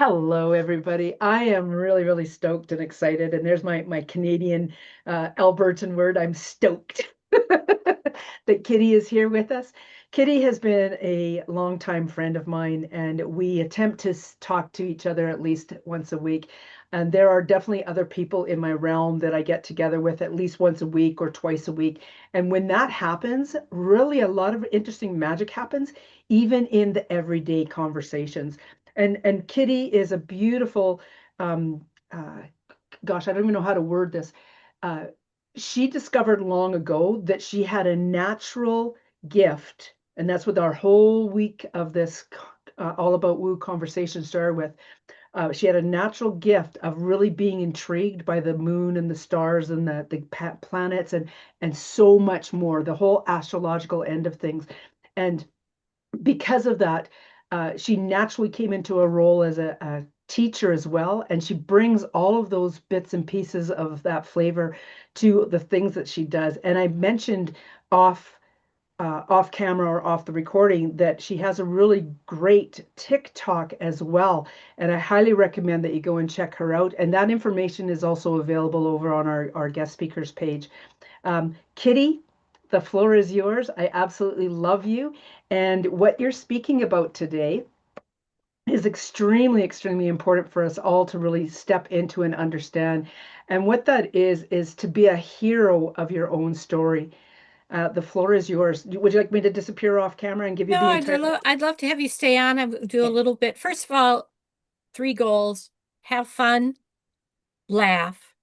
Hello, everybody. I am really, really stoked and excited. And there's my Canadian Albertan word. I'm stoked that Kitty is here with us. Kitty has been a longtime friend of mine, and we attempt to talk to each other at least once a week. And there are definitely other people in my realm that I get together with at least once a week or twice a week. And when that happens, really a lot of interesting magic happens, even in the everyday conversations. And Kitty is a beautiful, um, uh, gosh, I don't even know how to word this. Uh, she discovered long ago that she had a natural gift, and that's what our whole week of this all about woo conversation started with. She had a natural gift of really being intrigued by the moon and the stars and the planets and so much more, the whole astrological end of things. And because of that, she naturally came into a role as a teacher as well, and she brings all of those bits and pieces of that flavor to the things that she does. And I mentioned off off camera or off the recording that she has a really great TikTok as well, and I highly recommend that you go and check her out. And that information is also available over on our guest speakers page. Kitty, the floor is yours. I absolutely love you. And what you're speaking about today is extremely, extremely important for us all to really step into and understand. And what that is to be a hero of your own story. The floor is yours. Would you like me to disappear off camera and give you No, the entire? I'd love to have you stay on. I would do a little bit. First of all, three goals: have fun, laugh,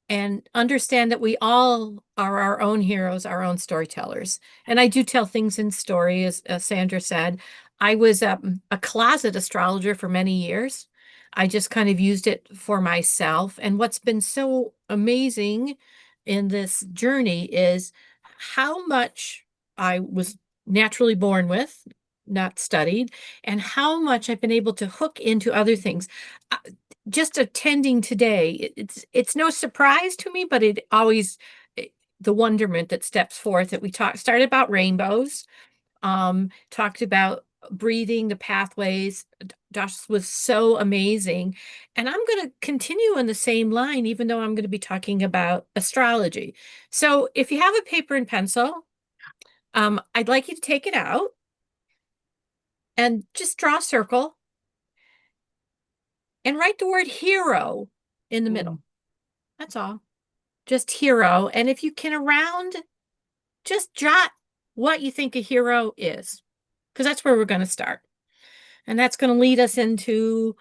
and understand that we all are our own heroes, our own storytellers. And I do tell things in story, as Sandra said. I was a closet astrologer for many years. I just kind of used it for myself. And what's been so amazing in this journey is how much I was naturally born with, not studied, and how much I've been able to hook into other things. Uh, just attending today, it's no surprise to me, but the wonderment that steps forth that we started about rainbows, talked about breathing, the pathways. Josh was so amazing. And I'm going to continue in the same line, even though I'm going to be talking about astrology. So if you have a paper and pencil, I'd like you to take it out and just draw a circle and write the word hero in the Mm. middle. That's all. Just hero. And if you can around, just jot what you think a hero is, because that's where we're going to start. And that's going to lead us into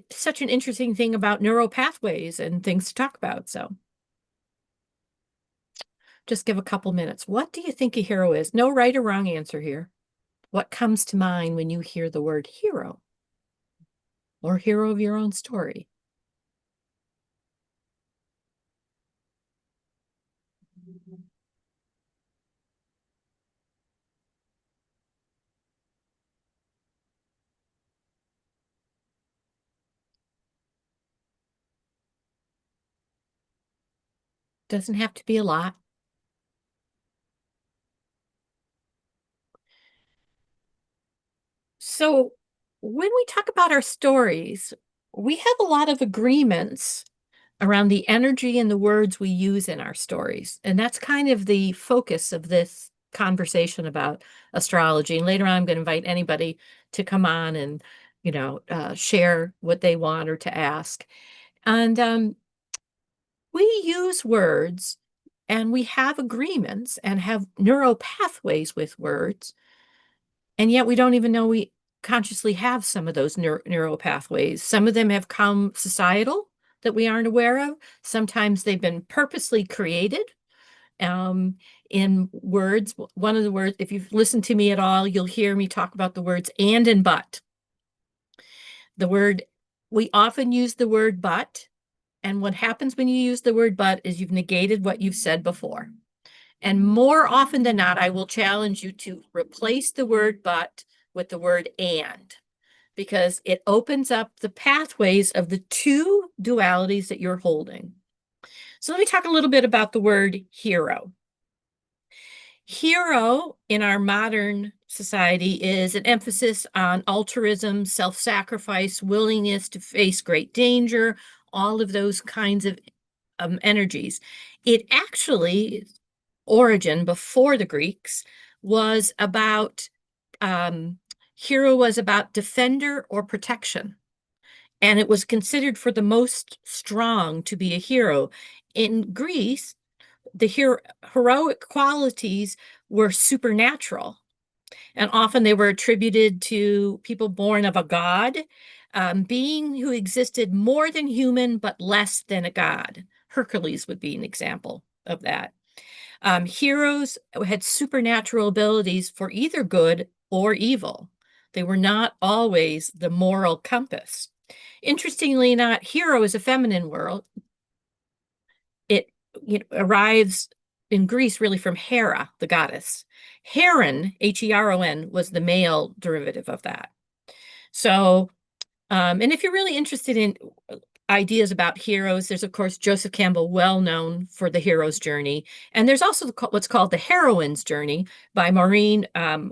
such an interesting thing about neural pathways and things to talk about. So just give a couple minutes. What do you think a hero is? No right or wrong answer here. What comes to mind when you hear the word hero or hero of your own story? Doesn't have to be a lot. So when we talk about our stories, we have a lot of agreements around the energy and the words we use in our stories. And that's kind of the focus of this conversation about astrology. And later on, I'm going to invite anybody to come on and, share what they want or to ask. And we use words and we have agreements and have neural pathways with words. And yet we don't even know we consciously have some of those neural pathways. Some of them have come societal that we aren't aware of. Sometimes they've been purposely created in words. One of the words, if you've listened to me at all, you'll hear me talk about the words and but. The word, we often use the word but. And what happens when you use the word but is you've negated what you've said before. And more often than not, I will challenge you to replace the word but with the word and, because it opens up the pathways of the two dualities that you're holding. So let me talk a little bit about the word hero. Hero in our modern society is an emphasis on altruism, self-sacrifice, willingness to face great danger, all of those kinds of energies. It actually, origin before the Greeks, was about hero was about defender or protection. And it was considered for the most strong to be a hero. In Greece, the heroic qualities were supernatural, and often they were attributed to people born of a god, being who existed more than human but less than a god. Hercules would be an example of that. Heroes had supernatural abilities for either good or evil. They were not always the moral compass. Interestingly not, hero is a feminine word. It arrives in Greece really from Hera, the goddess. Heron, Heron, was the male derivative of that. So, and if you're really interested in ideas about heroes, there's of course Joseph Campbell, well known for the hero's journey, and there's also what's called the heroine's journey by Maureen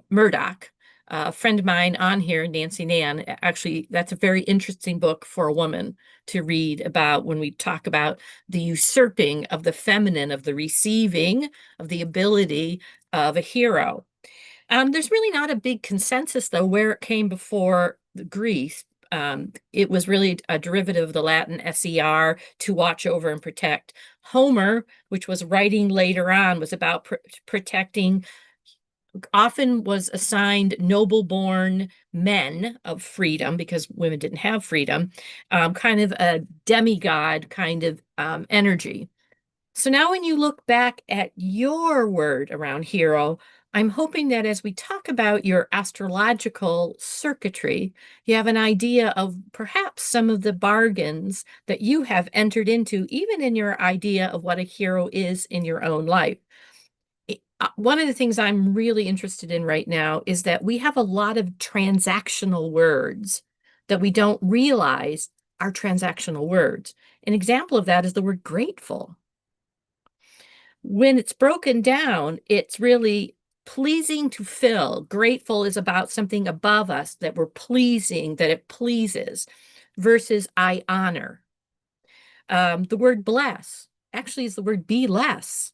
Murdoch. A friend of mine on here, Nancy Nan, actually, that's a very interesting book for a woman to read about when we talk about the usurping of the feminine, of the receiving, of the ability of a hero. There's really not a big consensus, though, where it came before Greece. It was really a derivative of the Latin ser, to watch over and protect. Homer, which was writing later on, was about protecting, often was assigned noble-born men of freedom because women didn't have freedom, kind of a demigod kind of energy. So now when you look back at your word around hero, I'm hoping that as we talk about your astrological circuitry, you have an idea of perhaps some of the bargains that you have entered into, even in your idea of what a hero is in your own life. One of the things I'm really interested in right now is that we have a lot of transactional words that we don't realize are transactional words. An example of that is the word grateful. When it's broken down, it's really pleasing to fill. Grateful is about something above us that we're pleasing, that it pleases, versus I honor. The word bless actually is the word be less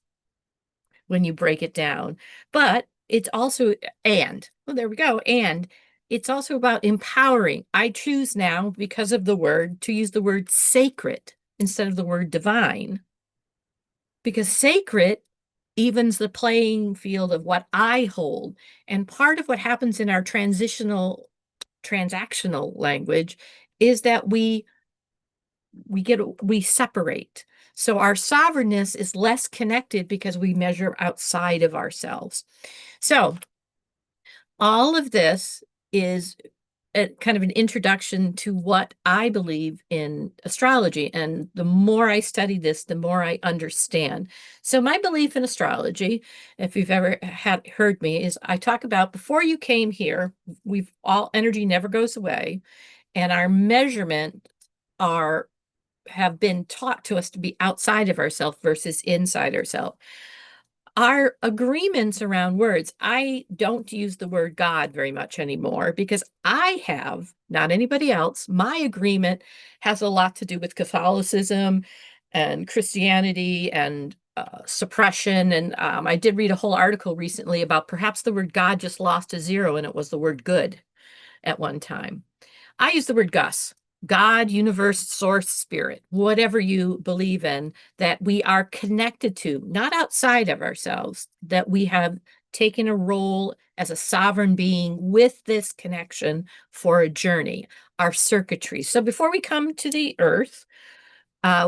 when you break it down. But it's also, well, there we go. And it's also about empowering. I choose now, because of the word, to use the word sacred instead of the word divine, because sacred evens the playing field of what I hold. And part of what happens in our transactional language is that we separate. So our sovereignness is less connected because we measure outside of ourselves. So all of this is kind of an introduction to what I believe in astrology. And the more I study this, the more I understand. So my belief in astrology, if you've ever heard me, is I talk about before you came here, all energy never goes away. And our measurement have been taught to us to be outside of ourselves versus inside ourselves. Our agreements around words, I don't use the word God very much anymore because I have, not anybody else, my agreement has a lot to do with Catholicism and Christianity and suppression. And I did read a whole article recently about perhaps the word God just lost a zero and it was the word good at one time. I use the word Gus. God, universe, source, spirit, whatever you believe in, that we are connected to, not outside of ourselves, that we have taken a role as a sovereign being with this connection for a journey, our circuitry. So before we come to the earth,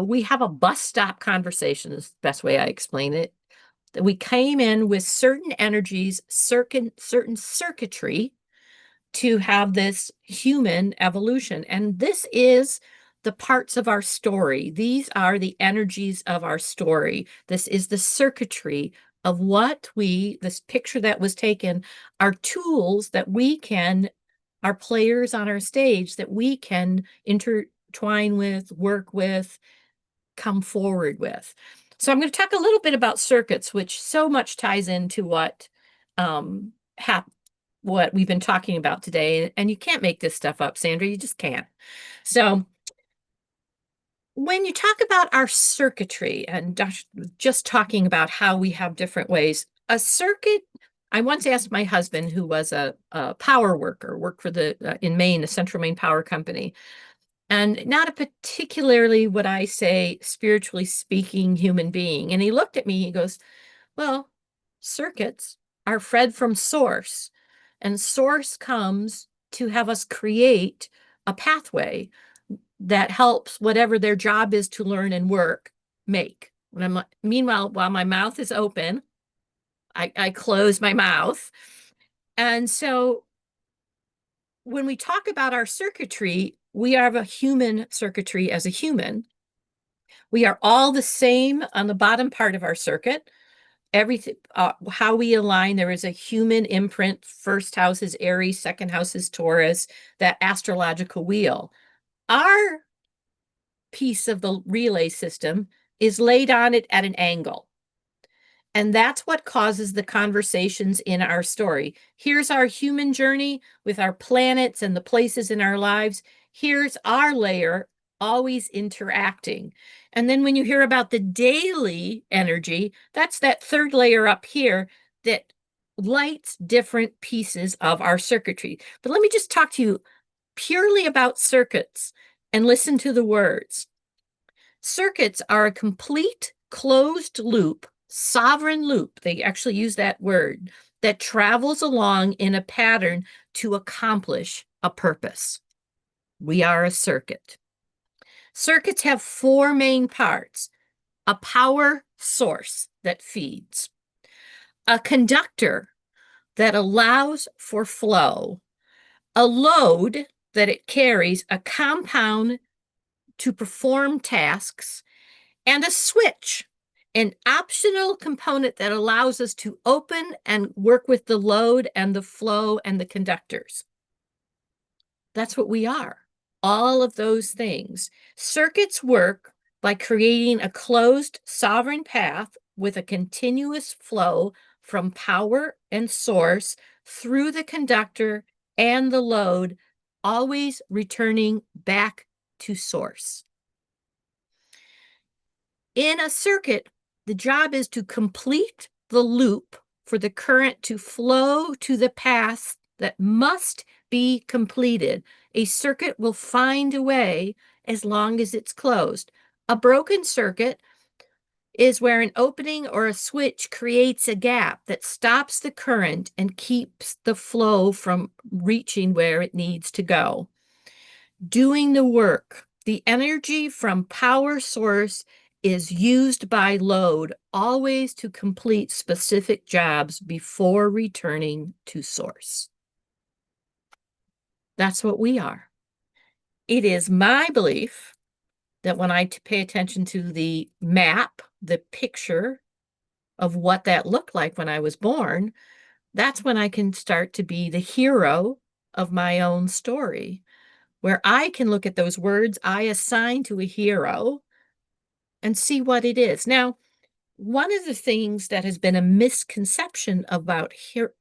we have a bus stop conversation, is the best way I explain it. That we came in with certain energies, certain circuitry, to have this human evolution. And this is the parts of our story. These are the energies of our story. This is the circuitry of this picture that was taken, are tools that we can, our players on our stage, that we can intertwine with, work with, come forward with. So I'm going to talk a little bit about circuits, which so much ties into what have what we've been talking about today. And you can't make this stuff up, Sandra. You just can't. So when you talk about our circuitry and just talking about how we have different ways, a circuit, I once asked my husband, who was a power worker, worked for in Maine, the Central Maine Power Company, and not a particularly, what I say, spiritually speaking human being. And he looked at me, he goes, well, circuits are fed from source, and source comes to have us create a pathway that helps whatever their job is to learn and work make. Meanwhile, while my mouth is open, I close my mouth. And so when we talk about our circuitry, we have a human circuitry as a human. We are all the same on the bottom part of our circuit. Everything, how we align, there is a human imprint. First house is Aries, second house is Taurus, that astrological wheel. Our piece of the relay system is laid on it at an angle. And that's what causes the conversations in our story. Here's our human journey with our planets and the places in our lives. Here's our layer always interacting. And then when you hear about the daily energy, that's that third layer up here that lights different pieces of our circuitry. But let me just talk to you purely about circuits and listen to the words. Circuits are a complete closed loop, sovereign loop, they actually use that word, that travels along in a pattern to accomplish a purpose. We are a circuit. Circuits have four main parts: a power source that feeds, a conductor that allows for flow, a load that it carries, a compound to perform tasks, and a switch, an optional component that allows us to open and work with the load and the flow and the conductors. That's what we are. All of those things. Circuits work by creating a closed sovereign path with a continuous flow from power and source through the conductor and the load, always returning back to source. In a circuit, the job is to complete the loop for the current to flow to the path that must be completed. A circuit will find a way as long as it's closed. A broken circuit is where an opening or a switch creates a gap that stops the current and keeps the flow from reaching where it needs to go. Doing the work, the energy from power source is used by load always to complete specific jobs before returning to source. That's what we are. It is my belief that when I pay attention to the map, the picture of what that looked like when I was born, that's when I can start to be the hero of my own story, where I can look at those words I assign to a hero and see what it is. Now, one of the things that has been a misconception about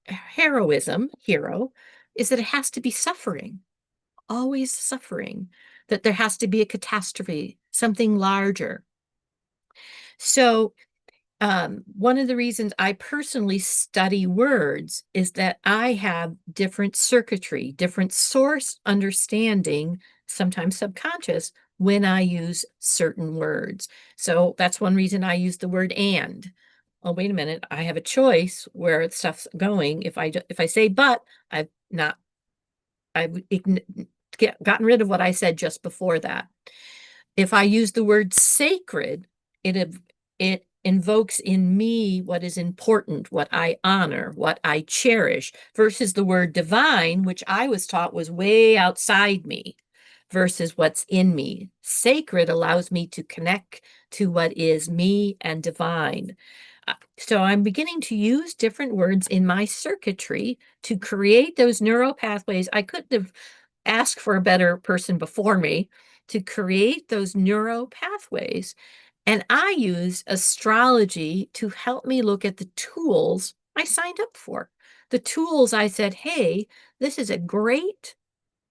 heroism, hero, is that it has to be suffering, always suffering, that there has to be a catastrophe, something larger. So one of the reasons I personally study words is that I have different circuitry, different source understanding, sometimes subconscious, when I use certain words. So that's one reason I use the word and. Oh, wait a minute, I have a choice where stuff's going. If I say but, I've gotten rid of what I said just before that. If I use the word sacred, it invokes in me what is important, what I honor, what I cherish, versus the word divine, which I was taught was way outside me, versus what's in me. Sacred allows me to connect to what is me and divine. So I'm beginning to use different words in my circuitry to create those neural pathways. I couldn't have asked for a better person before me to create those neural pathways. And I use astrology to help me look at the tools I signed up for. the tools, I said, hey, this is a great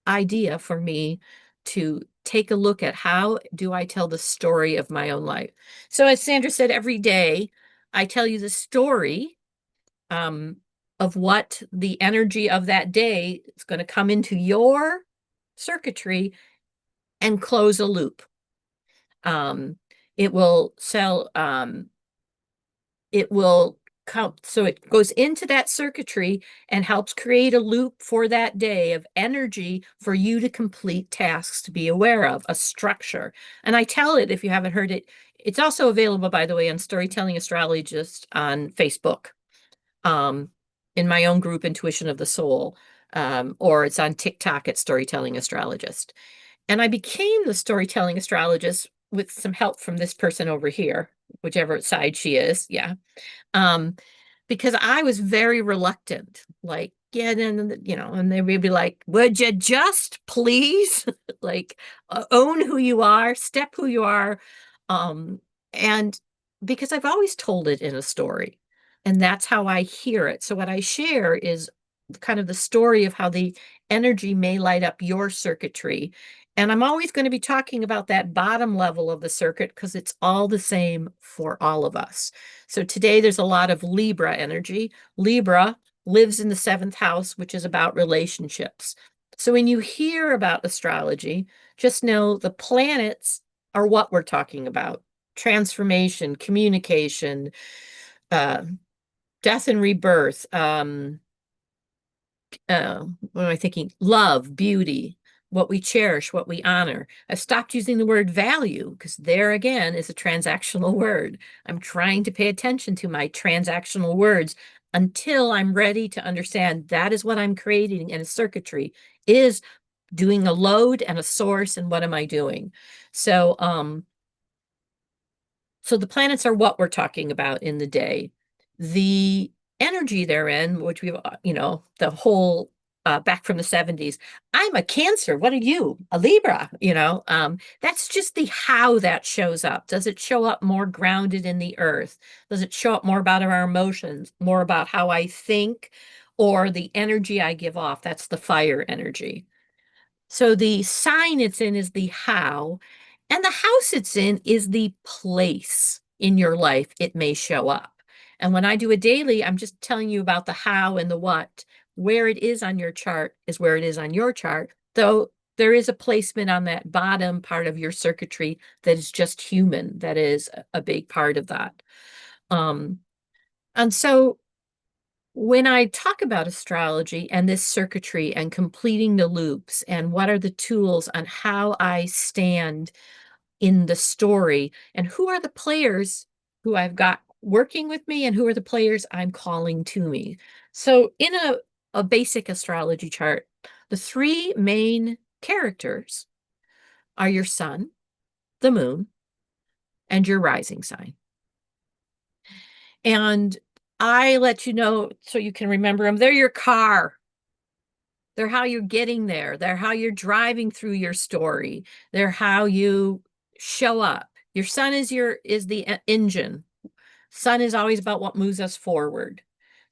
idea for me to take a look at how do I tell the story of my own life. So as Sandra said, every day I tell you the story um, of what the energy of that day is going to come into your circuitry and close a loop. It will sell, it will come, so it goes into that circuitry and helps create a loop for that day of energy for you to complete tasks to be aware of, a structure. And I tell it, if you haven't heard it, it's also available, by the way, on Storytelling Astrologist on Facebook, um, in my own group, Intuition of the Soul, or it's on TikTok at Storytelling Astrologist. And I became the storytelling astrologist with some help from this person over here, whichever side she is. Yeah. Um, because I was very reluctant, like, yeah, and and they would be like, would you just please like own who you are, step who you are. Um, and because I've always told it in a story, and that's how I hear it. So what I share is kind of the story of how the energy may light up your circuitry. And I'm always going to be talking about that bottom level of the circuit because it's all the same for all of us. So today there's a lot of Libra energy. Libra lives in the seventh house, which is about relationships. So when you hear about astrology, just know the planets are what we're talking about: transformation, communication, uh, death and rebirth, what am I thinking? Love, beauty, what we cherish, what we honor. I've stopped using the word value because there again is a transactional word. I'm trying to pay attention to my transactional words until I'm ready to understand that is what I'm creating in a circuitry, is doing a load and a source, and what am I doing? So so the planets are what we're talking about in the day. The energy they're in, which we've, the whole back from the 70s. I'm a Cancer. What are you? A Libra, that's just the how that shows up. Does it show up more grounded in the earth? Does it show up more about our emotions, more about how I think, or the energy I give off? That's the fire energy. So the sign it's in is the how, and the house it's in is the place in your life it may show up. And when I do a daily, I'm just telling you about the how and the what. Where it is on your chart is where it is on your chart, though there is a placement on that bottom part of your circuitry that is just human. That is a big part of that. Um, and so when I talk about astrology and this circuitry and completing the loops and what are the tools on how I stand in the story and who are the players who I've got working with me and who are the players I'm calling to me. So in a basic astrology chart, the three main characters are your sun, the moon, and your rising sign. And I let you know so you can remember them. They're your car. They're how you're getting there. They're how you're driving through your story. They're how you show up. Your sun is the engine. Sun is always about what moves us forward.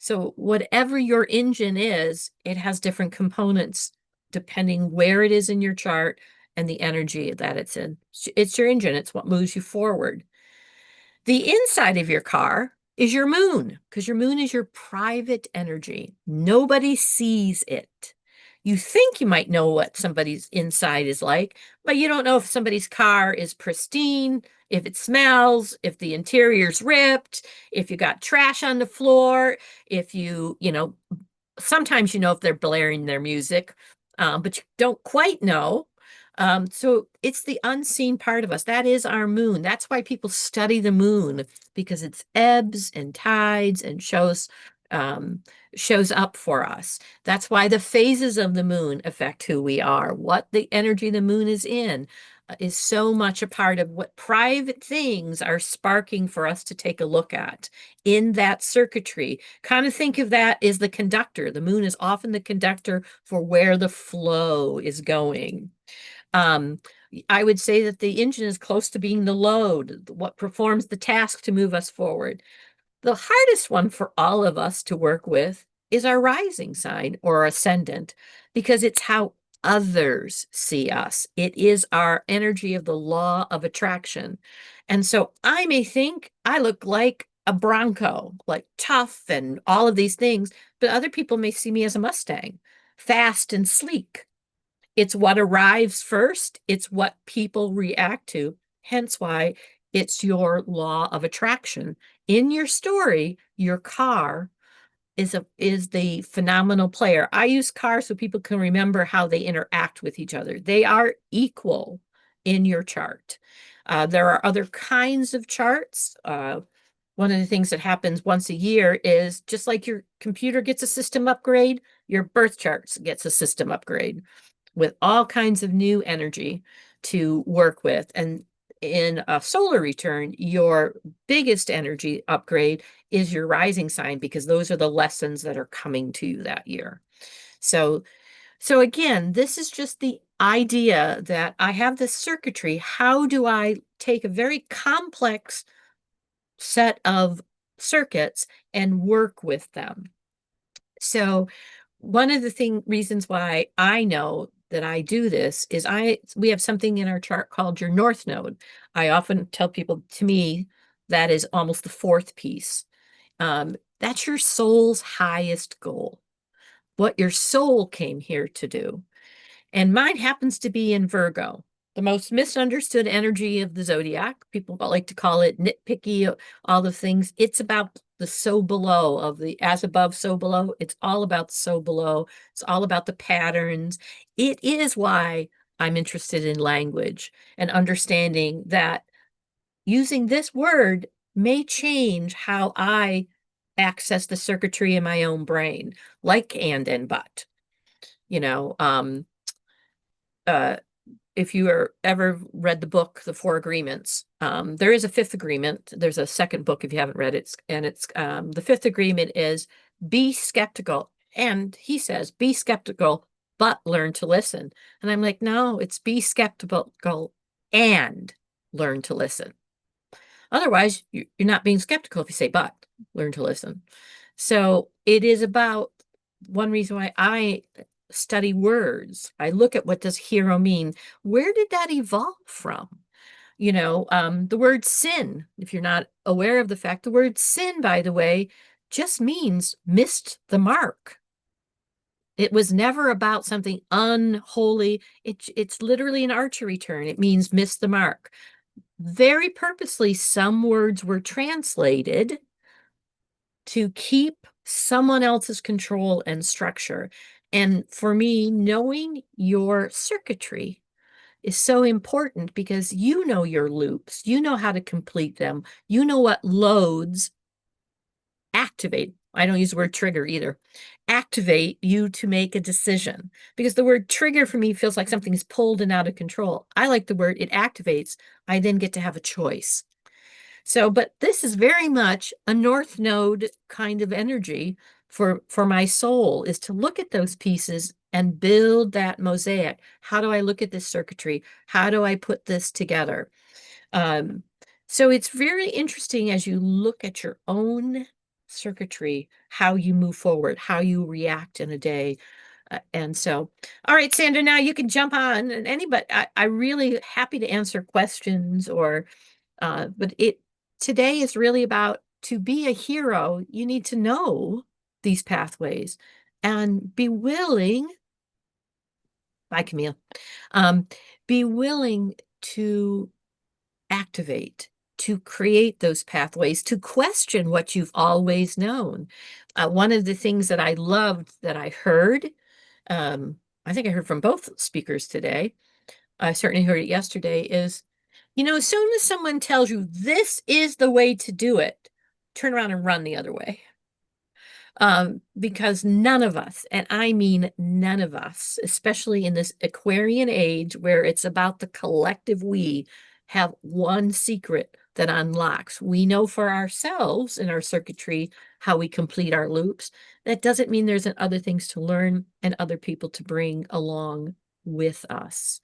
So whatever your engine is, it has different components depending where it is in your chart and the energy that it's in. It's your engine. It's what moves you forward. The inside of your car is your moon, because your moon is your private energy. Nobody sees it. You think you might know what somebody's inside is like, but you don't know if somebody's car is pristine, if it smells, if the interior's ripped, if you got trash on the floor, if sometimes you know if they're blaring their music, but you don't quite know. So it's the unseen part of us. That is our moon. That's why people study the moon, because it's ebbs and tides and shows up for us. That's why the phases of the moon affect who we are. What the energy the moon is in is so much a part of what private things are sparking for us to take a look at in that circuitry. Kind of think of that as the conductor. The moon is often the conductor for where the flow is going. I would say that the engine is close to being the load, what performs the task to move us forward. The hardest one for all of us to work with is our rising sign or ascendant because it's how others see us. It is our energy of the law of attraction. And so I may think I look like a Bronco, like tough and all of these things, but other people may see me as a Mustang, fast and sleek. It's what arrives first, it's what people react to. Hence why it's your law of attraction. In your story, your car is the phenomenal player. I use cars so people can remember how they interact with each other. They are equal in your chart. There are other kinds of charts. One of the things that happens once a year is just like your computer gets a system upgrade, your birth charts gets a system upgrade with all kinds of new energy to work with. And in a solar return, your biggest energy upgrade is your rising sign because those are the lessons that are coming to you that year. So again, this is just the idea that I have this circuitry. How do I take a very complex set of circuits and work with them? So one of the reasons why I know that I do this is we have something in our chart called your north node. I often tell people, to me, that is almost the fourth piece. That's your soul's highest goal, what your soul came here to do. And mine happens to be in Virgo, the most misunderstood energy of the zodiac. People like to call it nitpicky, all the things. It's about the so below of the as above, so below. It's all about so below. It's all about the patterns. It is why I'm interested in language and understanding that using this word may change how I access the circuitry in my own brain, like and but. You know, uh, if you ever read the book, The Four Agreements, there is a fifth agreement. There's a second book if you haven't read it. And it's the fifth agreement is be skeptical. And he says, be skeptical, but learn to listen. And I'm like, no, it's be skeptical and learn to listen. Otherwise, you're not being skeptical if you say, but learn to listen. So it is about one reason why I study words. I look at what does hero mean? Where did that evolve from? The word sin, if you're not aware of the fact, the word sin, by the way, just means missed the mark. It was never about something unholy. It's literally an archery term. It means miss the mark. Very purposely, some words were translated to keep someone else's control and structure. And for me, knowing your circuitry is so important because you know your loops, you know how to complete them, you know what loads activate. I don't use the word trigger either. Activate you to make a decision because the word trigger for me feels like something is pulled and out of control. I like the word it activates. I then get to have a choice. So, but this is very much a north node kind of energy for my soul is to look at those pieces and build that mosaic. How do I look at this circuitry? How do I put this together? So it's very interesting as you look at your own circuitry, how you move forward, how you react in a day. And so, all right, Sandra, now you can jump on and anybody, I really happy to answer questions but today is really about to be a hero, you need to know these pathways and be willing, bye Camille, be willing to activate, to create those pathways, to question what you've always known. One of the things that I loved that I heard, I think I heard from both speakers today, I certainly heard it yesterday, is, as soon as someone tells you this is the way to do it, turn around and run the other way. Because none of us, and I mean none of us, especially in this Aquarian age where it's about the collective we, have one secret that unlocks. We know for ourselves in our circuitry how we complete our loops. That doesn't mean there's other things to learn and other people to bring along with us.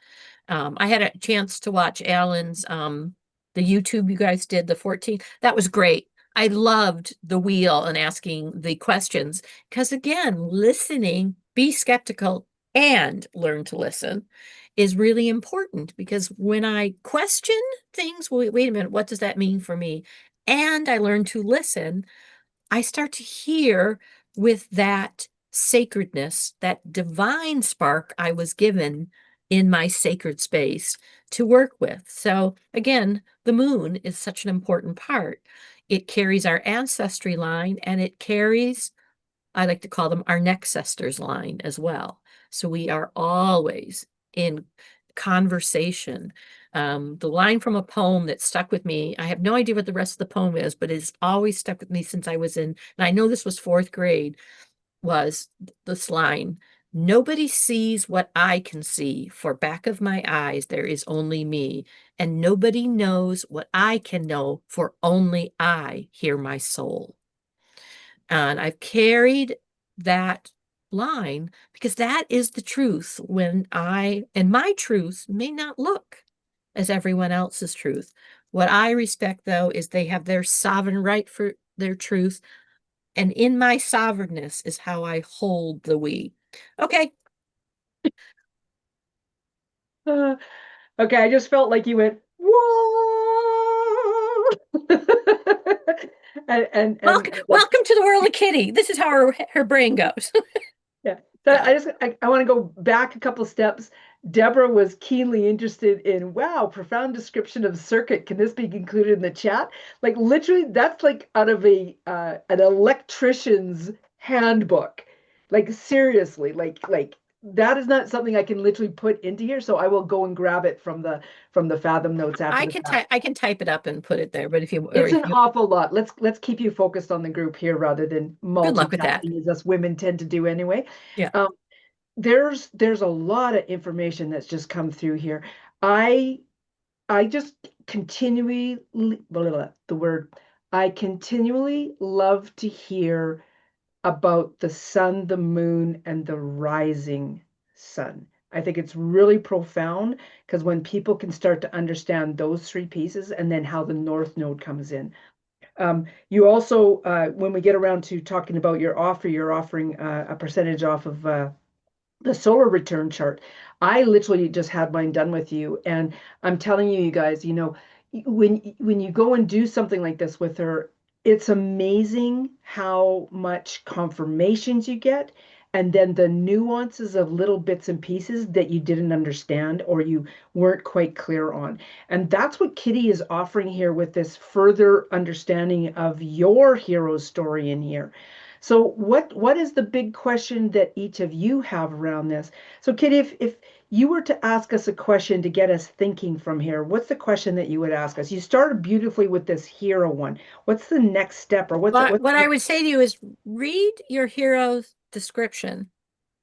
I had a chance to watch Alan's the YouTube you guys did, the 14th. That was great. I loved the wheel and asking the questions because, again, listening, be skeptical and learn to listen is really important because when I question things, wait a minute, what does that mean for me? And I learn to listen, I start to hear with that sacredness, that divine spark I was given in my sacred space to work with. So, again, the moon is such an important part. It carries our ancestry line and it carries, I like to call them our nexesters line as well. So we are always in conversation. The line from a poem that stuck with me, I have no idea what the rest of the poem is, but it's always stuck with me since I was in, and I know this was fourth grade, was this line: nobody sees what I can see, for back of my eyes there is only me, and nobody knows what I can know, for only I hear my soul. And I've carried that line because that is the truth and my truth may not look as everyone else's truth. What I respect, though, is they have their sovereign right for their truth. And in my sovereignness is how I hold the we. Okay. Uh, okay, I just felt like you went, whoa. And like, Welcome to the world of Kitty. This is how her brain goes. yeah. So Yeah. I want to go back a couple steps. Deborah was keenly interested in, wow, profound description of circuit. Can this be included in the chat? Like literally, that's like out of a an electrician's handbook. Like seriously, like that is not something I can literally put into here. So I will go and grab it from the Fathom notes after the fact. I can type it up and put it there, but It's if an you awful lot. Let's keep you focused on the group here rather than good luck with that. multitasking as us women tend to do anyway. Yeah. Um, there's a lot of information that's just come through here. I I just continually blah, blah, blah, the word I continually love to hear about the sun, the moon, and the rising sun. I think it's really profound because when people can start to understand those three pieces and then how the north node comes in. You also, when we get around to talking about your offer, you're offering a percentage off of the solar return chart. I literally just had mine done with you, and I'm telling you, you guys, when you go and do something like this with her, it's amazing how much confirmations you get, and then the nuances of little bits and pieces that you didn't understand or you weren't quite clear on. And that's what Kitty is offering here with this further understanding of your hero's story in here. So what is the big question that each of you have around this? So Kitty, if you were to ask us a question to get us thinking from here, what's the question that you would ask us? You started beautifully with this hero one. What's the next step, or what's it? But what I would say to you is read your hero's description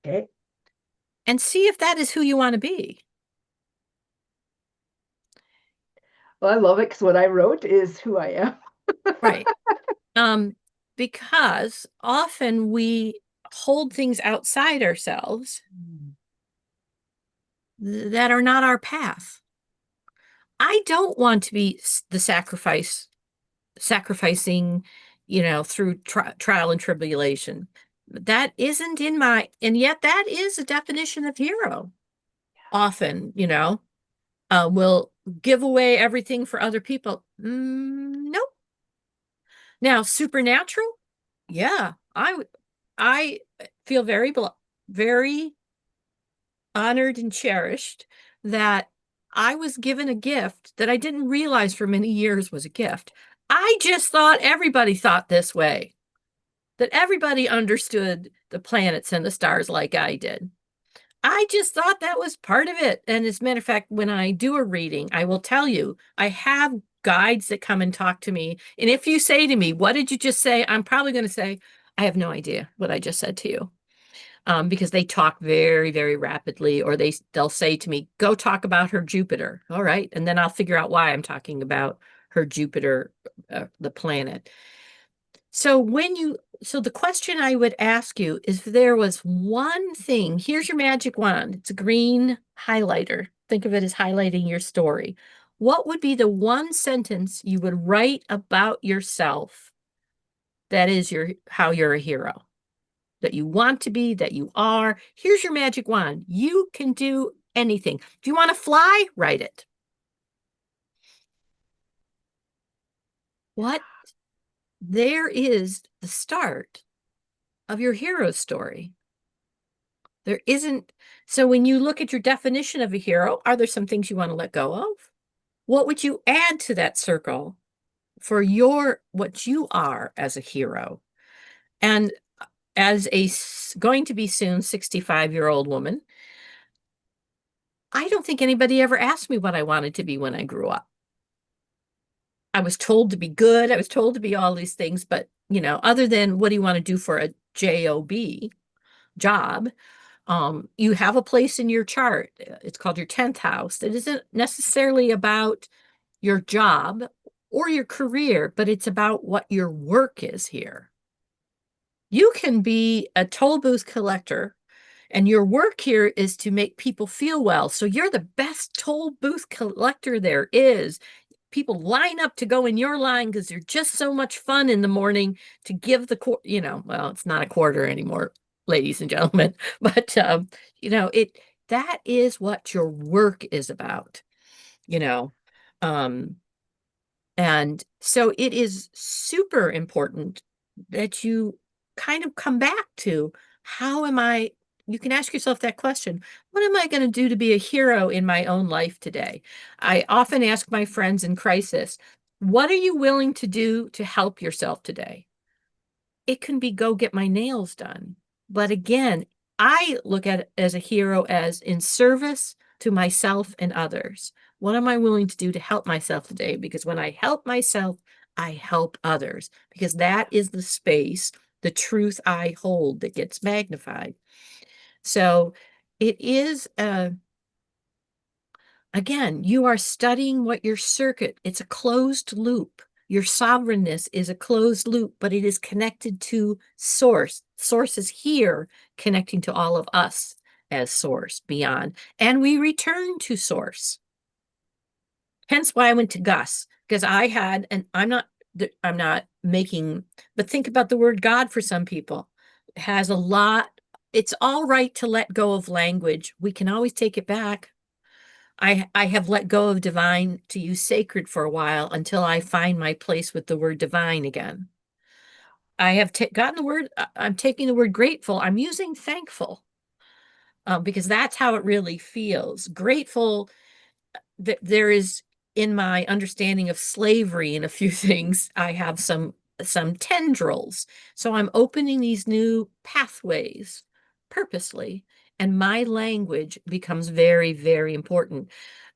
Okay. and see if that is who you want to be. Well, I love it because what I wrote is who I am. Right. Because often we hold things outside ourselves that are not our path. I don't want to be the sacrificing, through trial and tribulation. That isn't in my, and yet that is a definition of hero. Often, will give away everything for other people. Nope. Now, supernatural, yeah, I feel very honored and cherished that I was given a gift that I didn't realize for many years was a gift. I just thought everybody thought this way, that everybody understood the planets and the stars like I did. I just thought that was part of it. And as a matter of fact, when I do a reading, I will tell you, I have guides that come and talk to me. And if you say to me, what did you just say? I'm probably going to say, I have no idea what I just said to you. Because they talk very, very rapidly, or they'll say to me, go talk about her Jupiter. All right. And then I'll figure out why I'm talking about her Jupiter, the planet. So the question I would ask you is if there was one thing, here's your magic wand. It's a green highlighter. Think of it as highlighting your story. What would be the one sentence you would write about yourself that is how you're a hero, that you want to be, that you are. Here's your magic wand. You can do anything. If you want to fly, write it. What? There is the start of your hero story. There isn't. So when you look at your definition of a hero, are there some things you want to let go of? What would you add to that circle for what you are as a hero? And as a going to be soon 65-year-old woman, I don't think anybody ever asked me what I wanted to be when I grew up. I was told to be good. I was told to be all these things, but other than what do you want to do for a job, you have a place in your chart. It's called your 10th house. It isn't necessarily about your job or your career, but it's about what your work is here. You can be a toll booth collector, and your work here is to make people feel well. So you're the best toll booth collector there is. People line up to go in your line because you're just so much fun in the morning to give well, it's not a quarter anymore, ladies and gentlemen, but that is what your work is about, you know. Um, and so it is super important that you kind of come back to you can ask yourself that question. What am I going to do to be a hero in my own life today? I often ask my friends in crisis, what are you willing to do to help yourself today? It can be go get my nails done. But again, I look at it as a hero as in service to myself and others. What am I willing to do to help myself today? Because when I help myself, I help others, because that is the space, the truth I hold that gets magnified. So it is, again, you are studying what your circuit, it's a closed loop. Your sovereignness is a closed loop, but it is connected to source. Source is here, connecting to all of us as source beyond. And we return to source. Hence why I went to Gus, because I'm not making, but think about the word God for some people. It has a lot. It's all right to let go of language. We can always take it back. I have let go of divine to use sacred for a while until I find my place with the word divine again. I have gotten the word, I'm taking the word grateful. I'm using thankful because that's how it really feels. Grateful that there is, in my understanding of slavery and a few things, I have some tendrils. So I'm opening these new pathways purposely, and my language becomes very, very important.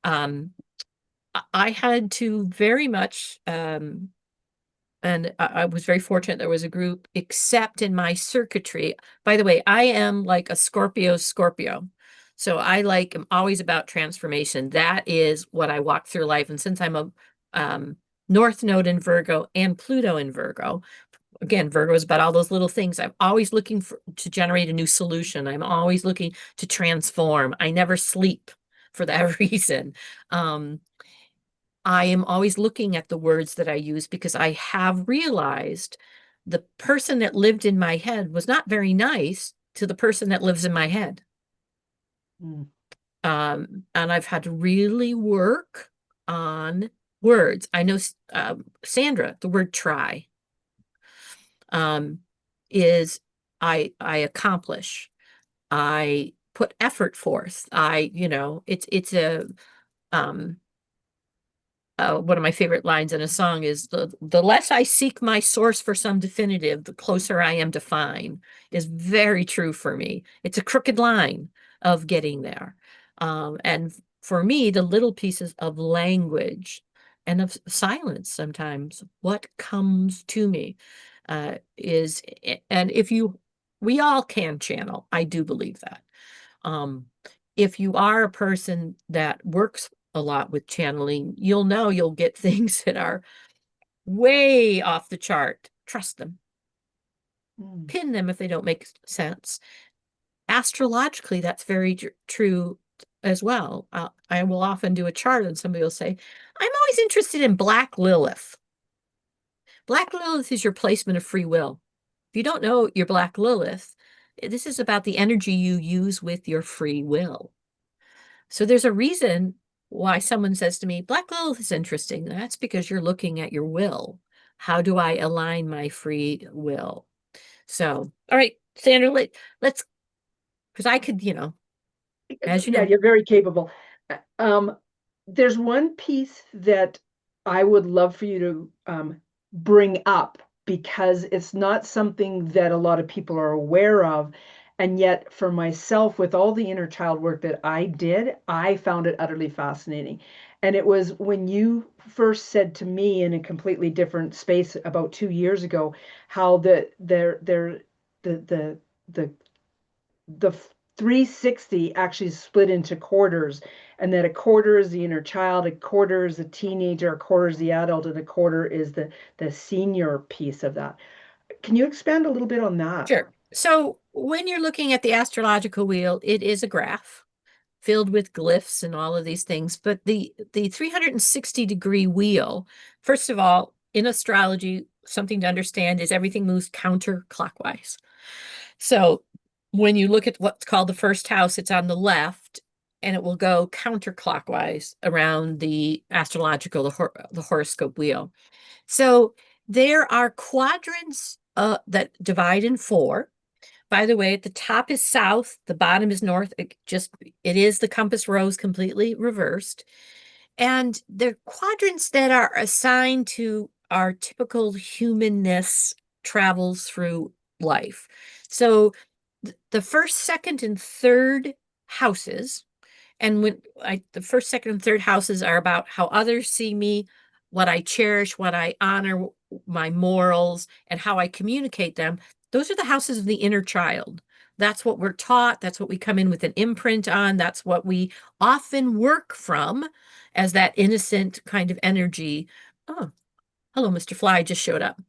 I had to very much, and I was very fortunate there was a group, except in my circuitry. By the way, I am like a Scorpio. So am always about transformation. That is what I walk through life. And since I'm a North Node in Virgo and Pluto in Virgo, again, Virgo is about all those little things. I'm always looking to generate a new solution. I'm always looking to transform. I never sleep for that reason. I am always looking at the words that I use because I have realized the person that lived in my head was not very nice to the person that lives in my head. Mm. And I've had to really work on words. I know, Sandra, the word try is I accomplish. I put effort forth. It's a one of my favorite lines in a song is the less I seek my source for some definitive, the closer I am to find, is very true for me. It's a crooked line of getting there. And for me, the little pieces of language and of silence sometimes, what comes to me is, and we all can channel. I do believe that. If you are a person that works a lot with channeling, you'll get things that are way off the chart. Trust them. Pin them if they don't make sense. Astrologically, that's very true as well. I will often do a chart and somebody will say, I'm always interested in Black Lilith. Black Lilith is your placement of free will. If you don't know your Black Lilith, this is about the energy you use with your free will. So there's a reason why someone says to me, Black Lilith is interesting. That's because you're looking at your will. How do I align my free will? So, all right, Sandra, let's, because I could, as you Yeah, know, you're very capable. Um, there's one piece that I would love for you to bring up because it's not something that a lot of people are aware of. And yet, for myself, with all the inner child work that I did, I found it utterly fascinating. And it was when you first said to me in a completely different space about 2 years ago, how the the the 360 actually split into quarters, and that a quarter is the inner child, a quarter is the teenager, a quarter is the adult, and a quarter is the senior piece of that. Can you expand a little bit on that? sure. So when you're looking at the astrological wheel, it is a graph filled with glyphs and all of these things. But the 360-degree wheel, first of all, in astrology, something to understand is everything moves counterclockwise. So when you look at what's called the first house, it's on the left, and it will go counterclockwise around the astrological, the horoscope wheel. So there are quadrants that divide in four. By the way, at the top is south, the bottom is north. It is the compass rose completely reversed. And they're quadrants that are assigned to our typical humanness travels through life. So the first, second, and third houses, and the first, second, and third houses are about how others see me, what I cherish, what I honor, my morals, and how I communicate them. Those are the houses of the inner child. That's what we're taught. That's what we come in with an imprint on. That's what we often work from as that innocent kind of energy. Oh, hello, Mr. Fly just showed up.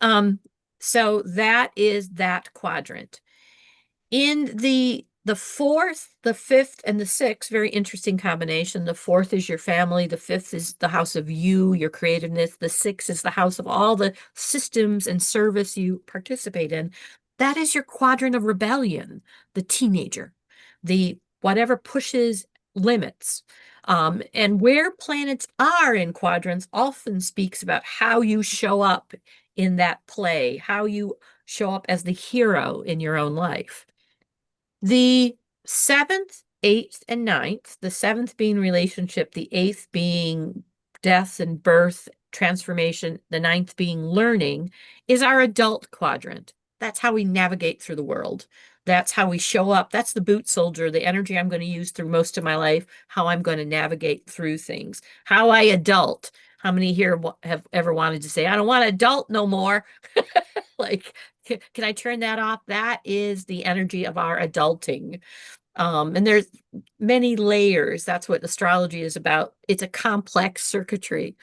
Um, so that is that quadrant. In the fourth, the fifth, and the sixth, very interesting combination. The fourth is your family. The fifth is the house of you, your creativeness. The sixth is the house of all the systems and service you participate in. That is your quadrant of rebellion, the teenager, the whatever pushes limits. And where planets are in quadrants often speaks about how you show up in that play, how you show up as the hero in your own life. The seventh, eighth, and ninth, the seventh being relationship, the eighth being death and birth, transformation, the ninth being learning, is our adult quadrant. That's how we navigate through the world. That's how we show up. That's the boot soldier, the energy I'm going to use through most of my life, how I'm going to navigate through things, how I adult. How many here have ever wanted to say, I don't want to adult no more? Like, can I turn that off? That is the energy of our adulting. And there's many layers. That's what astrology is about. It's a complex circuitry,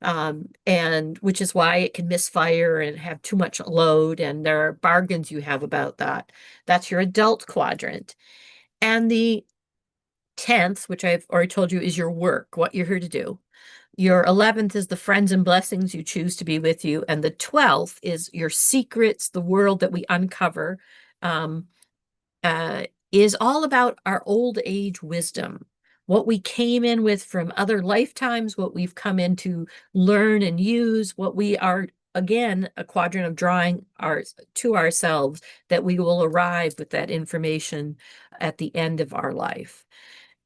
and which is why it can misfire and have too much load. And there are bargains you have about that. That's your adult quadrant. And the 10th, which I've already told you, is your work, what you're here to do. Your 11th is the friends and blessings you choose to be with you. And the 12th is your secrets, the world that we uncover, um, is all about our old age wisdom, what we came in with from other lifetimes, what we've come in to learn and use, what we are, again, a quadrant of drawing to ourselves, that we will arrive with that information at the end of our life.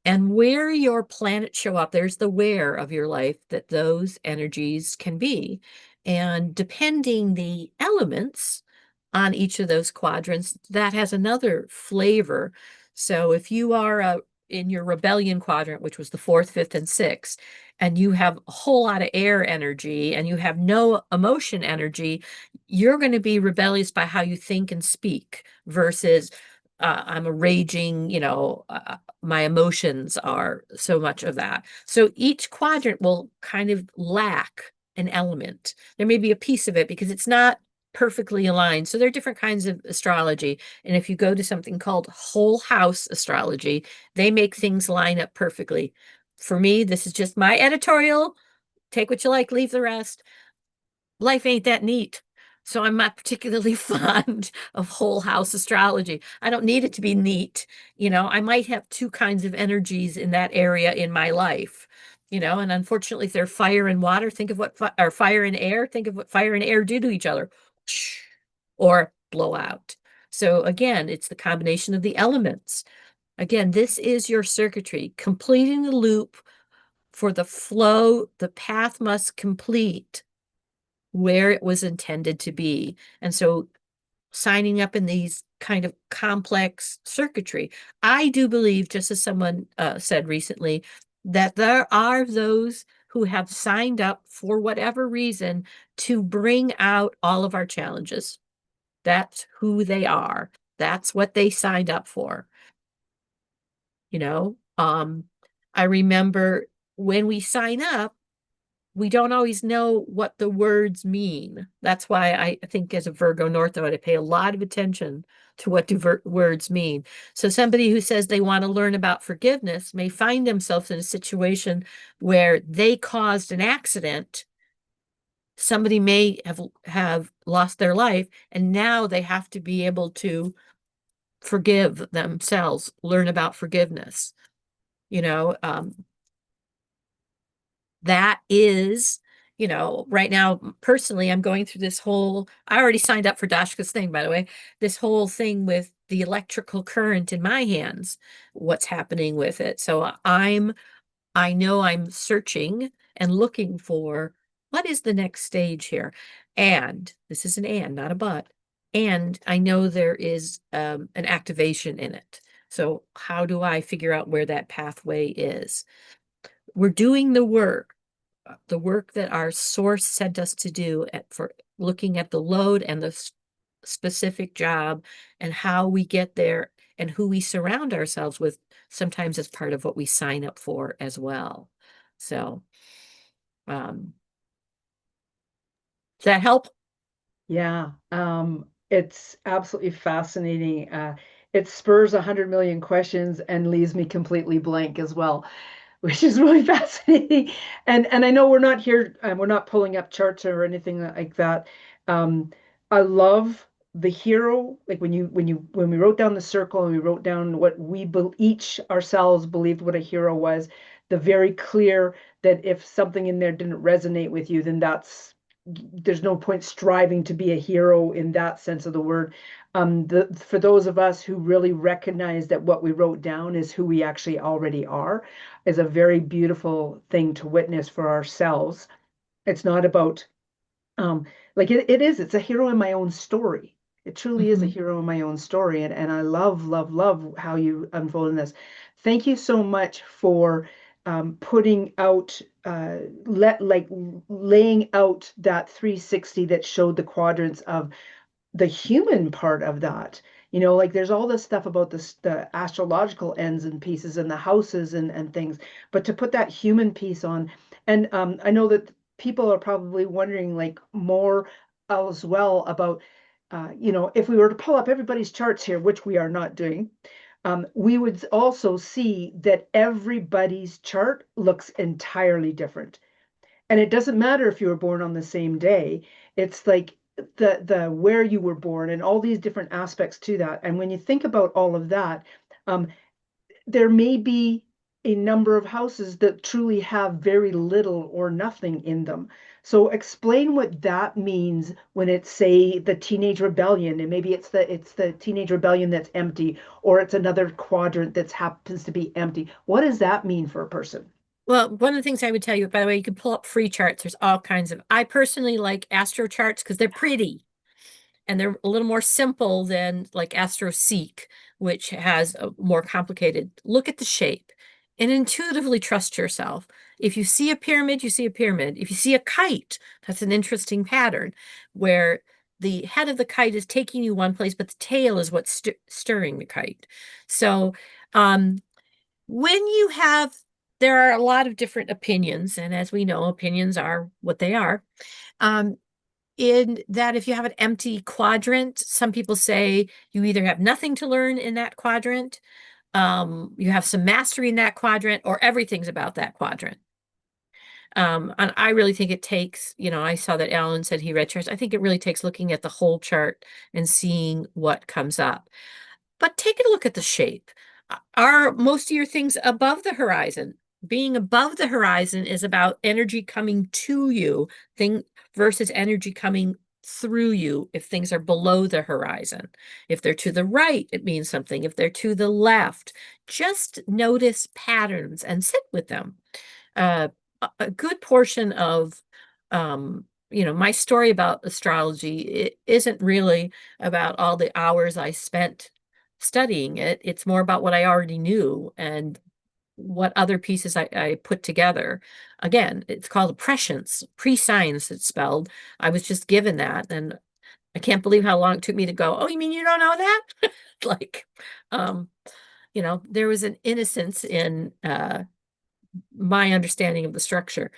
And where your planets show up, there's the where of your life that those energies can be. And depending the elements on each of those quadrants, that has another flavor. So if you are in your rebellion quadrant, which was the fourth, fifth, and sixth, and you have a whole lot of air energy and you have no emotion energy, you're going to be rebellious by how you think and speak versus I'm a raging, my emotions are so much of that. So each quadrant will kind of lack an element. There may be a piece of it because it's not perfectly aligned. So there are different kinds of astrology. And if you go to something called whole house astrology, they make things line up perfectly. For me, this is just my editorial. Take what you like, leave the rest. life ain't that neat. So I'm not particularly fond of whole house astrology. I don't need it to be neat. I might have two kinds of energies in that area in my life, and unfortunately, if they're fire and water, think of what, or fire and air, think of what fire and air do to each other, or blow out. So again, it's the combination of the elements. Again, this is your circuitry, completing the loop for the flow, the path must complete where it was intended to be. And so signing up in these kind of complex circuitry, I do believe, just as someone said recently, that there are those who have signed up for whatever reason to bring out all of our challenges. That's who they are. That's what they signed up for. You know, I remember when we sign up, we don't always know what the words mean. That's why I think as a Virgo North Node, I pay a lot of attention to what do words mean. So somebody who says they want to learn about forgiveness may find themselves in a situation where they caused an accident. Somebody may have lost their life, and now they have to be able to forgive themselves, learn about forgiveness. You know, that is, right now, personally, I'm going through this whole, I already signed up for Dashka's thing, by the way, this whole thing with the electrical current in my hands, what's happening with it. So I know I'm searching and looking for what is the next stage here. And this is an and, not a but. And I know there is an activation in it. So how do I figure out where that pathway is? We're doing the work that our source sent us to do for looking at the load and the specific job and how we get there and who we surround ourselves with, sometimes as part of what we sign up for as well. So, does that help? Yeah, it's absolutely fascinating. It spurs 100 million questions and leaves me completely blank as well, which is really fascinating. And I know we're not here, we're not pulling up charts or anything like that. Um, I love the hero, like when we wrote down the circle and we wrote down what each ourselves believed what a hero was, the very clear that if something in there didn't resonate with you, then there's no point striving to be a hero in that sense of the word. For those of us who really recognize that what we wrote down is who we actually already are, is a very beautiful thing to witness for ourselves. It's not about um, like it's a hero in my own story. It truly is a Mhm. hero in my own story. And I love, love, love how you unfold in this. Thank you so much for putting out, laying out that 360 that showed the quadrants of the human part of that. Like there's all this stuff about the astrological ends and pieces and the houses and things, but to put that human piece on, and I know that people are probably wondering like more as well about, if we were to pull up everybody's charts here, which we are not doing, we would also see that everybody's chart looks entirely different. And it doesn't matter if you were born on the same day. It's like the where you were born and all these different aspects to that. And when you think about all of that, um, there may be a number of houses that truly have very little or nothing in them. So explain what that means when it's, say, the teenage rebellion, and maybe it's the teenage rebellion that's empty, or it's another quadrant that happens to be empty. What does that mean for a person? Well, one of the things I would tell you, by the way, you can pull up free charts. There's all kinds of, I personally like astro charts because they're pretty and they're a little more simple than like AstroSeek, which has a more complicated look at the shape and intuitively trust yourself. If you see a pyramid, you see a pyramid. If you see a kite, that's an interesting pattern where the head of the kite is taking you one place, but the tail is what's stirring the kite. So, when you have, there are a lot of different opinions, and as we know, opinions are what they are. Um, in that, if you have an empty quadrant, some people say you either have nothing to learn in that quadrant, you have some mastery in that quadrant, or everything's about that quadrant. And I really think it takes, I saw that Alan said he read charts. I think it really takes looking at the whole chart and seeing what comes up. But take a look at the shape. Are most of your things above the horizon? Being above the horizon is about energy coming to you, thing versus energy coming through you if things are below the horizon. If they're to the right, it means something. If they're to the left, just notice patterns and sit with them. Uh, a good portion of my story about astrology, it isn't really about all the hours I spent studying it. It's more about what I already knew and what other pieces I put together. Again, it's called a prescience, pre-science it's spelled. I was just given that, and I can't believe how long it took me to go, oh, you mean you don't know that? Like, um, there was an innocence in my understanding of the structure.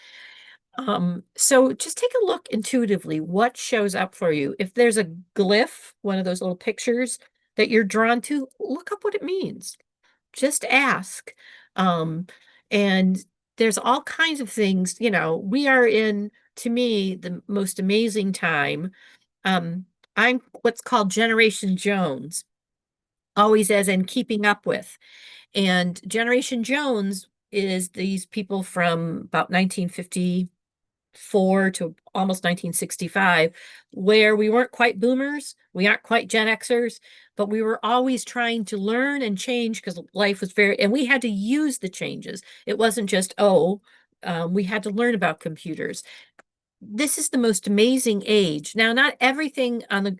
So just take a look intuitively, what shows up for you. If there's a glyph, one of those little pictures that you're drawn to, look up what it means. Just ask. And there's all kinds of things, we are in, to me, the most amazing time. I'm what's called Generation Jones, always as in keeping up with. And Generation Jones is these people from about 1954 to almost 1965, where we weren't quite boomers, we aren't quite Gen Xers, but we were always trying to learn and change because life was and we had to use the changes. It wasn't just, we had to learn about computers. This is the most amazing age. Now, not everything on the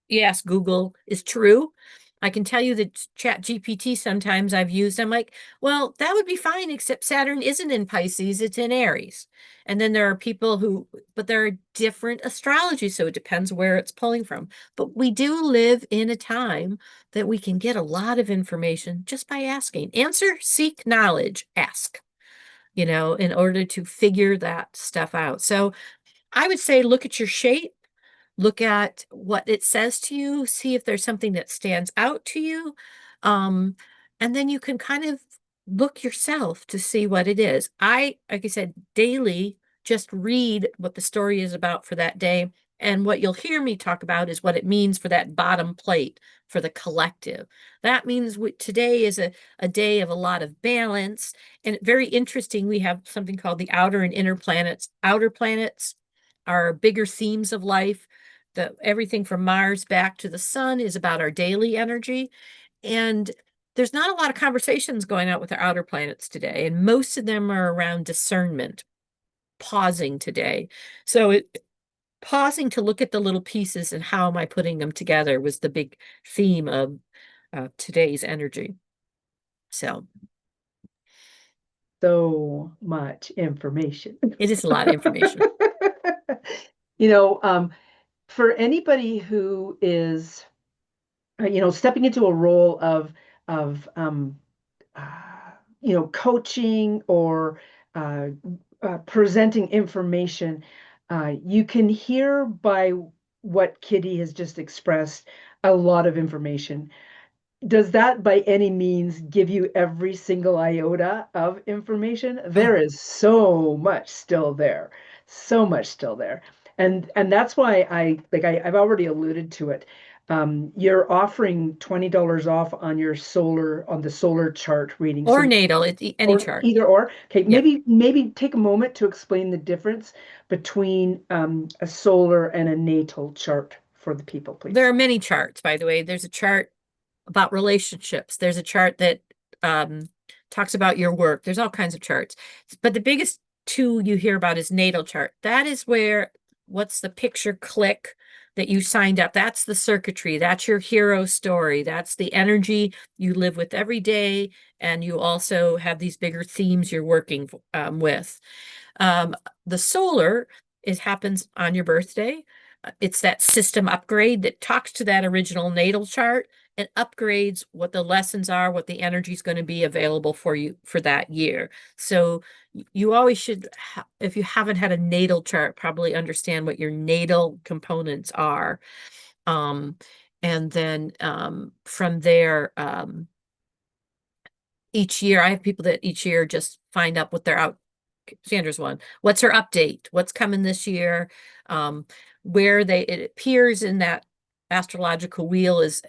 you ask Google is true. I can tell you that Chat GPT sometimes I've used. I'm like, well, that would be fine, except Saturn isn't in Pisces, it's in Aries. And then there are people but there are different astrologies, so it depends where it's pulling from. But we do live in a time that we can get a lot of information just by asking. Answer, seek knowledge, ask, in order to figure that stuff out. So I would say look at your shape, look at what it says to you, see if there's something that stands out to you. Um, and then you can kind of look yourself to see what it is. Like I said, daily, just read what the story is about for that day. And what you'll hear me talk about is what it means for that bottom plate, for the collective. That means today is a day of a lot of balance. And very interesting, we have something called the outer and inner planets. Outer planets are bigger themes of life. Everything from Mars back to the sun is about our daily energy. And there's not a lot of conversations going on with our outer planets today. And most of them are around discernment, pausing today. So pausing to look at the little pieces and how am I putting them together was the big theme of today's energy. So much information. it is a lot of information. You know, for anybody who is, stepping into a role of coaching or presenting information, you can hear by what Kitty has just expressed a lot of information. Does that by any means give you every single iota of information? There is so much still there, so much still there. And that's why I've already alluded to it. You're offering $20 off on the solar chart reading. Or So natal, any or chart. either or. Okay, Yeah. maybe take a moment to explain the difference between a solar and a natal chart for the people, There please. are many charts, by the way. There's a chart about relationships. There's a chart that talks about your work. There's all kinds of charts. But the biggest two you hear about is natal chart. That is where what's the picture click that you signed up. That's the circuitry. That's your hero story. That's the energy you live with every day. And you also have these bigger themes you're working with. The solar happens on your birthday. It's that system upgrade that talks to that original natal chart and upgrades what the lessons are, what the energy is going to be available for you for that year. So you always should, if you haven't had a natal chart, probably understand what your natal components are. And then from there, each year, I have people that each year just find out what their Sandra's one. What's her update? What's coming this year? Um, it appears in that astrological wheel is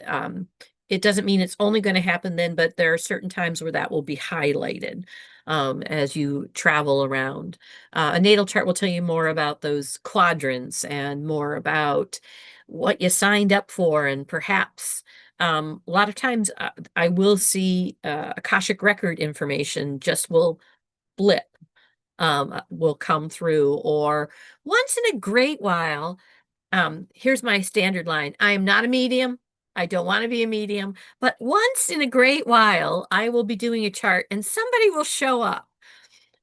it doesn't mean it's only going to happen then, but there are certain times where that will be highlighted as you travel around. A natal chart will tell you more about those quadrants and more about what you signed up for, and perhaps a lot of times I will see Akashic record information just will blip, will come through, or once in a great while, here's my standard line. I am not a medium. I don't want to be a medium, but once in a great while, I will be doing a chart and somebody will show up,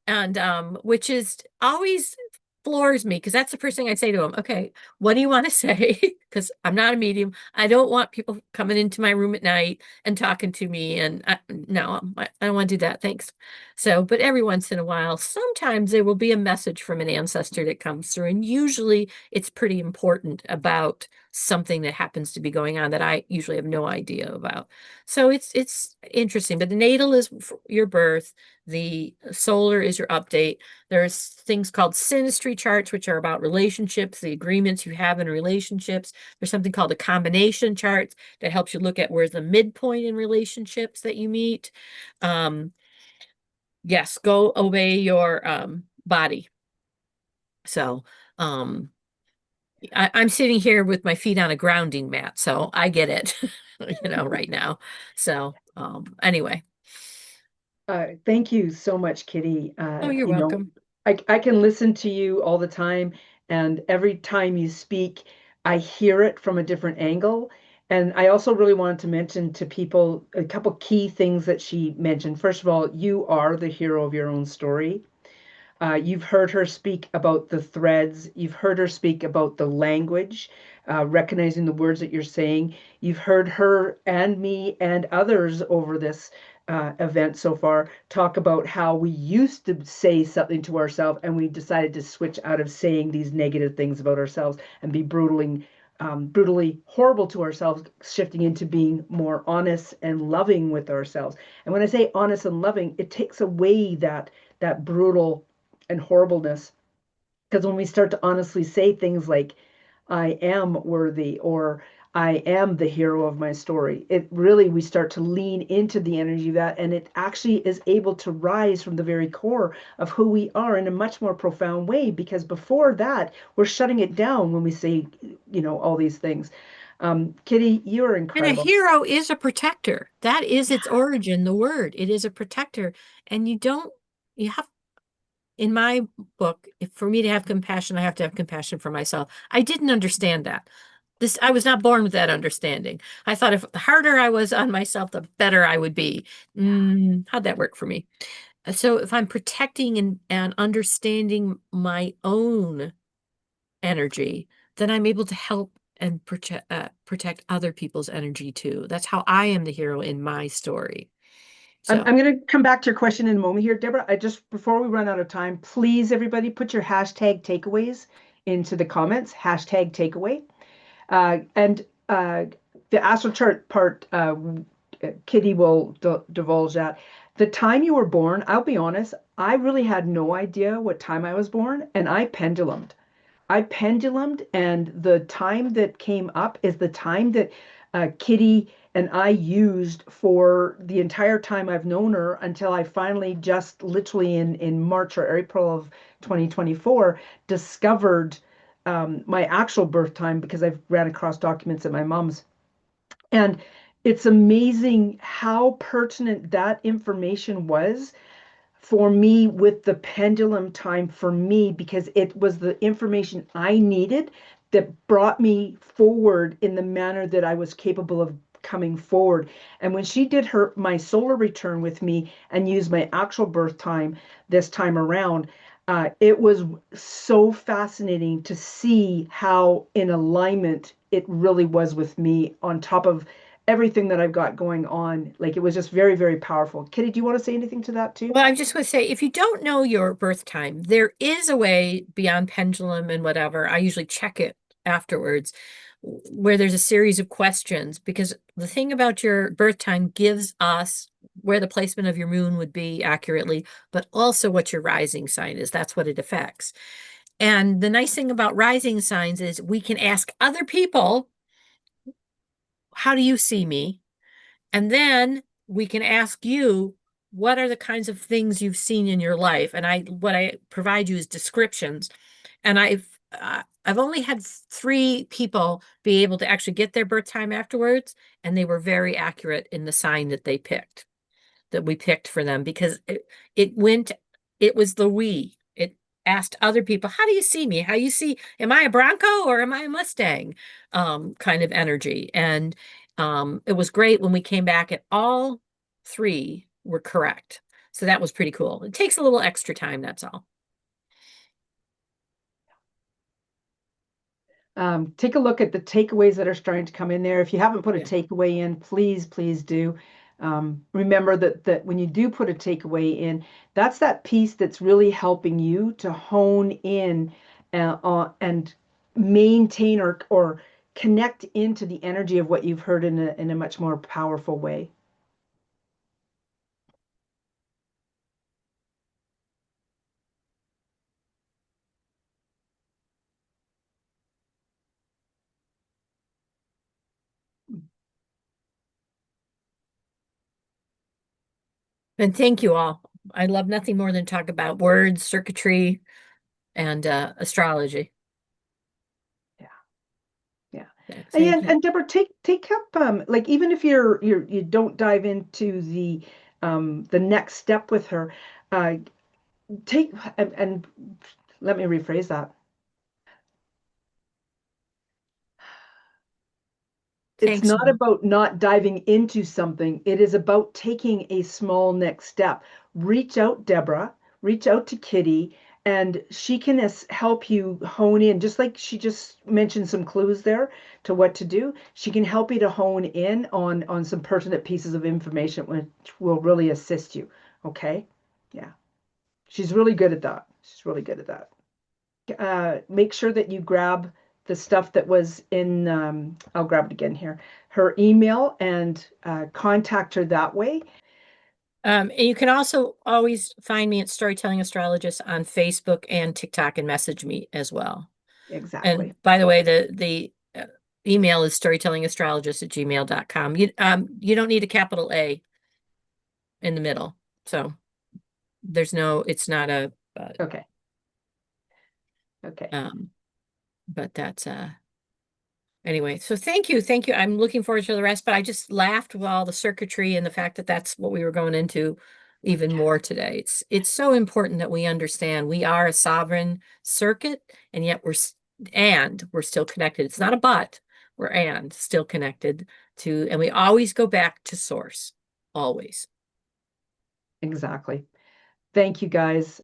and which is always floors me, because that's the first thing I say to them. Okay, what do you want to say? Because I'm not a medium. I don't want people coming into my room at night and talking to me, and no, I don't want to do that. Thanks. So, but every once in a while, sometimes there will be a message from an ancestor that comes through, and usually it's pretty important about something that happens to be going on that I usually have no idea about. So it's interesting. But the natal is your birth, the solar is your update. There's things called synastry charts, which are about relationships, the agreements you have in relationships. There's something called a combination charts that helps you look at where's the midpoint in relationships that you meet. Yes, go obey your body. So I'm sitting here with my feet on a grounding mat, so I get it, right now. So anyway. Thank you so much, Kitty. Oh, you're welcome. I can listen to you all the time, and every time you speak, I hear it from a different angle. And I also really wanted to mention to people a couple key things that she mentioned. First of all, you are the hero of your own story. You've heard her speak about the threads. You've heard her speak about the language, recognizing the words that you're saying. You've heard her and me and others over this event so far talk about how we used to say something to ourselves and we decided to switch out of saying these negative things about ourselves and be brutally horrible to ourselves, shifting into being more honest and loving with ourselves. And when I say honest and loving, it takes away that brutal and horribleness. Because when we start to honestly say things like, I am worthy, or I am the hero of my story, it really, we start to lean into the energy of that, and it actually is able to rise from the very core of who we are in a much more profound way. Because before that, we're shutting it down when we say, all these things. Kitty, you're And a incredible. hero is a protector. That is its origin, the word. It is a protector. And you have, in my book, for me to have compassion, I have to have compassion for myself. I didn't understand that. I was not born with that understanding. I thought if the harder I was on myself, the better I would be. How'd that work for me? So if I'm protecting and understanding my own energy, then I'm able to help and protect other people's energy too. That's how I am the hero in my story. So, I'm going to come back to your question in a moment here, Deborah. Before we run out of time, please, everybody, put your hashtag takeaways into the comments, hashtag takeaway. And the astral chart part, Kitty will divulge that. The time you were born, I'll be honest, I really had no idea what time I was born, and I pendulumed. And the time that came up is the time that Kitty and I used for the entire time I've known her until I finally just literally in March or April of 2024 discovered my actual birth time because I've ran across documents at my mom's. And it's amazing how pertinent that information was for me with the pendulum time for me, because it was the information I needed that brought me forward in the manner that I was capable of coming forward. And when she did my solar return with me and used my actual birth time this time around, it was so fascinating to see how in alignment it really was with me, on top of everything that I've got going on. Like, it was just very, very powerful. Kitty, do you want to say anything to that too? well, I'm just going to say, if you don't know your birth time, there is a way beyond pendulum and whatever. I usually check it afterwards, where there's a series of questions, because the thing about your birth time gives us where the placement of your moon would be accurately, but also what your rising sign is. That's what it affects. And the nice thing about rising signs is we can ask other people, how do you see me? And then we can ask you, what are the kinds of things you've seen in your life? And what I provide you is descriptions. And I've only had 3 people be able to actually get their birth time afterwards, and they were very accurate in the sign that they picked, that we picked for them, because it was the we. It asked other people, how do you see me? How you see, am I a Bronco or am I a Mustang? Kind of energy. And it was great when we came back and all 3 were correct. So that was pretty cool. It takes a little extra time, that's all. Take a look at the takeaways that are starting to come in there. If you haven't put a Yeah. takeaway in, please do. Remember that when you do put a takeaway in, that's that piece that's really helping you to hone in and maintain or connect into the energy of what you've heard in a much more powerful way. And thank you all. I love nothing more than talk about words, circuitry, and astrology. Yeah. Yeah. Yeah, thank you. And Deborah, take up like even if you don't dive into the next step with her, uh take and let me rephrase that. It's Thanks. not about not diving into something. It is about taking a small next step. Reach out, Deborah, reach out to Kitty, and she can help you hone in. Just like she just mentioned some clues there to what to do, she can help you to hone in on some pertinent pieces of information, which will really assist you. Okay? Yeah. She's really good at that. She's really good at that. Make sure that you grab the stuff that was in, I'll grab it again here, her email, and contact her that way. And you can also always find me at Storytelling Astrologist on Facebook and TikTok and message me as well. Exactly. And by the way, the email is storytellingastrologist@gmail.com. You don't need a capital A in the middle. So it's not Okay. Okay. but that's anyway, so thank you. Thank you. I'm looking forward to the rest, but I just laughed with all the circuitry and the fact that that's what we were going into even more today. It's so important that we understand we are a sovereign circuit, and yet we're still connected. It's not a but, we're still connected to, and we always go back to source. Always. Exactly. Thank you, guys.